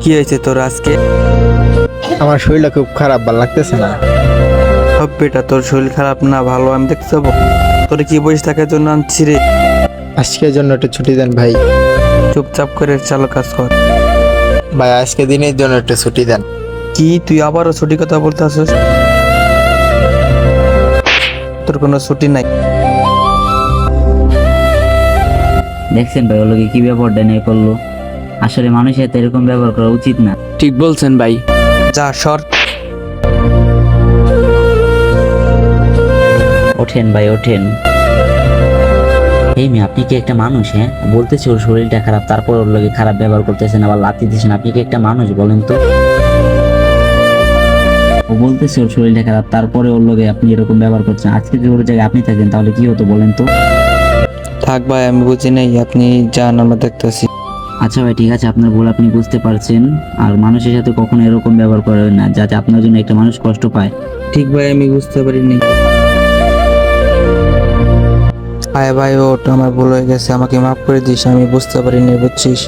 কি হয়েছে তোর আজকে? আমার শরীরটা খুব খারাপ, ভালো লাগতেছে না। সব বেটা, তোর শরীর খারাপ না ভালো আমি দেখতে যাবো? তোর কি বসে থাকার জন্য আনছি রে? আজকের জন্য একটু ছুটি দেন ভাই। চুপচাপ করে চালো কাজ কর। ভাই আজকে দিনের জন্য একটু ছুটি দেন। কি তুই আবারও ছুটি কথা বলতে আসছিস? তোর কোনো ছুটি নাই। দেখছেন ভাই ওর লগে কি ব্যাপারটা নিয়ে করলো। আসলে মানুষের সাথে এরকম ব্যবহার করা উচিত না। ঠিক বলছেন ভাই। যা সর। ওঠেন ভাই ওঠেন। এই মেয়ে, আপনি কি একটা মানুষ? হ্যাঁ, বলতেছে ওর শরীরটা খারাপ, তারপর ওর লগে খারাপ ব্যবহার করতেছেন, আবার লাথি দিচ্ছেন। আপনি কি একটা মানুষ বলেন তো? ও বলতেছে ওর শরীরটা খারাপ, তারপরে ওর লগে আপনি এরকম ব্যবহার করছেন। আজকে যদি ওর জায়গায় আপনি থাকেন তাহলে কি হতো বলেন তো? থাক ভাই, আমি বুঝি নাই, আপনি যান, আমরা দেখতেছি। আচ্ছা ভাই ঠিক আছে, আপনার ভুল আপনি বুঝতে পারছেন। আর মানুষের সাথে কখনো এরকম ব্যবহার করবেন না, যাতে আপনার জন্য একটা মানুষ কষ্ট পায়। ঠিক ভাই, আমি বুঝতে পারিনি। আয় ভাই ওঠ, আমার ভুল হয়ে গেছে, আমাকে মাফ করে দিস, আমি বুঝতে পারিনি, বুঝছিস?